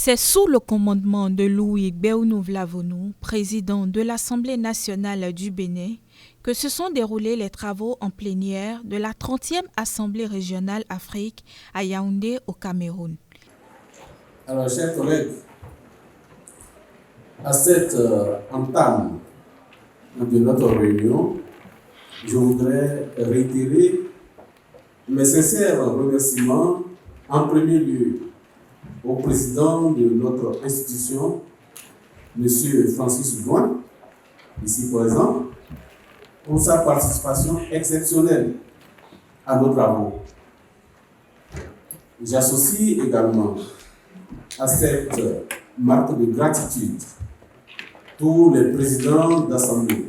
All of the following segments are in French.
C'est sous le commandement de Louis Béounou-Vlavonou, président de l'Assemblée nationale du Bénin, que se sont déroulés les travaux en plénière de la 30e Assemblée régionale Afrique à Yaoundé au Cameroun. Alors, chers collègues, à cette entame de notre réunion, je voudrais réitérer mes sincères remerciements en premier lieu au président de notre institution, M. Francis Douin, ici présent, pour sa participation exceptionnelle à nos travaux. J'associe également à cette marque de gratitude tous les présidents d'assemblée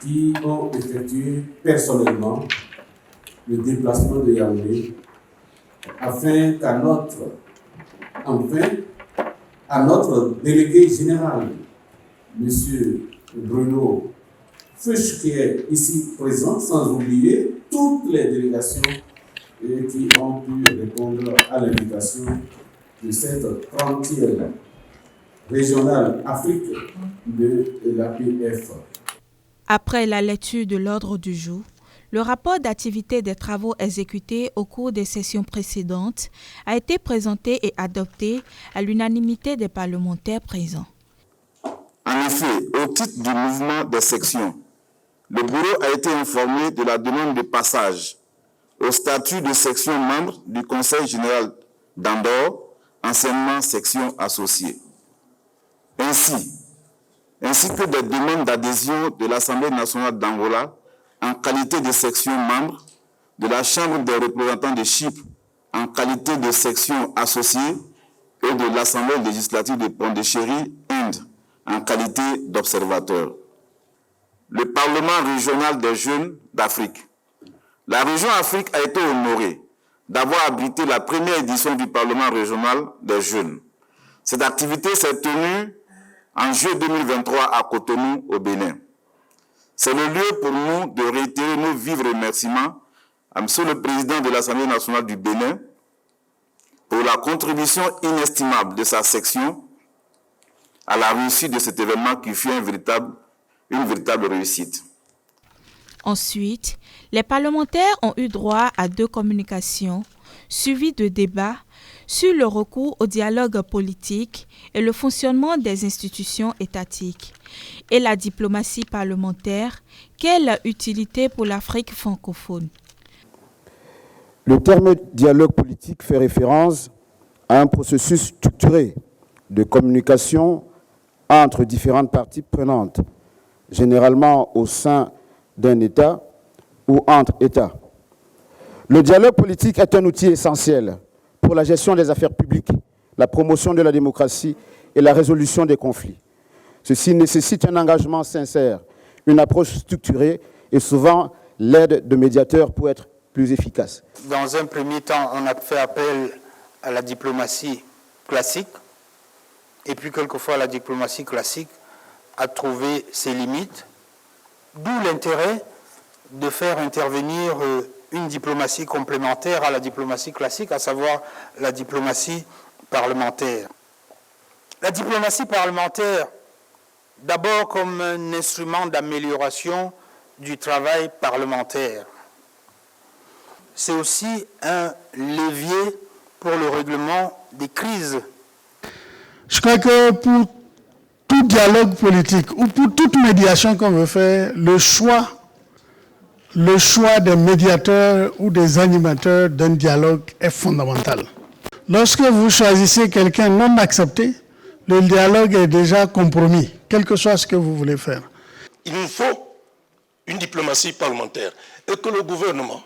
qui ont effectué personnellement le déplacement de Yaoundé afin à notre délégué général, M. Bruno Fuchs, qui est ici présent, sans oublier toutes les délégations qui ont pu répondre à l'invitation de cette 30e régionale Afrique de l'APF. Après la lecture de l'ordre du jour, le rapport d'activité des travaux exécutés au cours des sessions précédentes a été présenté et adopté à l'unanimité des parlementaires présents. En effet, au titre du mouvement des sections, le bureau a été informé de la demande de passage au statut de section membre du Conseil général d'Andorre, anciennement section associée, ainsi que des demandes d'adhésion de l'Assemblée nationale d'Angola en qualité de section membre, de la Chambre des représentants de Chypre en qualité de section associée et de l'Assemblée législative de Pondichéry, Inde, en qualité d'observateur. Le Parlement régional des jeunes d'Afrique. La région Afrique a été honorée d'avoir abrité la première édition du Parlement régional des jeunes. Cette activité s'est tenue en juillet 2023 à Cotonou, au Bénin. C'est le lieu pour nous de réitérer nos vifs remerciements à M. le Président de l'Assemblée nationale du Bénin pour la contribution inestimable de sa section à la réussite de cet événement qui fut une véritable réussite. Ensuite, les parlementaires ont eu droit à 2 communications, suivies de débats sur le recours au dialogue politique et le fonctionnement des institutions étatiques, et la diplomatie parlementaire, quelle utilité pour l'Afrique francophone? Le terme dialogue politique fait référence à un processus structuré de communication entre différentes parties prenantes, généralement au sein d'un État ou entre États. Le dialogue politique est un outil essentiel pour la gestion des affaires publiques, la promotion de la démocratie et la résolution des conflits. Ceci nécessite un engagement sincère, une approche structurée et souvent l'aide de médiateurs pour être plus efficace. Dans un premier temps, on a fait appel à la diplomatie classique et puis quelquefois la diplomatie classique a trouvé ses limites, d'où l'intérêt de faire intervenir une diplomatie complémentaire à la diplomatie classique, à savoir la diplomatie parlementaire. La diplomatie parlementaire, d'abord comme un instrument d'amélioration du travail parlementaire. C'est aussi un levier pour le règlement des crises. Je crois que pour tout dialogue politique ou pour toute médiation qu'on veut faire, le choix des médiateurs ou des animateurs d'un dialogue est fondamental. Lorsque vous choisissez quelqu'un non accepté, le dialogue est déjà compromis, quel que soit ce que vous voulez faire. Il nous faut une diplomatie parlementaire et que le gouvernement,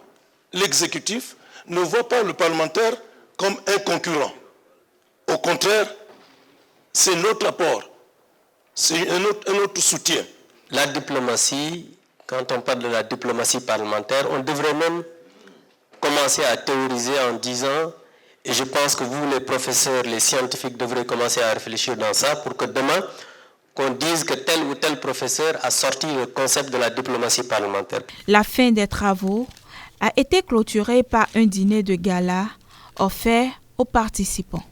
l'exécutif, ne voit pas le parlementaire comme un concurrent. Au contraire, c'est notre apport, c'est un autre soutien. La diplomatie, quand on parle de la diplomatie parlementaire, on devrait même commencer à théoriser en disant, et je pense que vous, les professeurs, les scientifiques, devrez commencer à réfléchir dans ça pour que demain, qu'on dise que tel ou tel professeur a sorti le concept de la diplomatie parlementaire. La fin des travaux a été clôturée par un dîner de gala offert aux participants.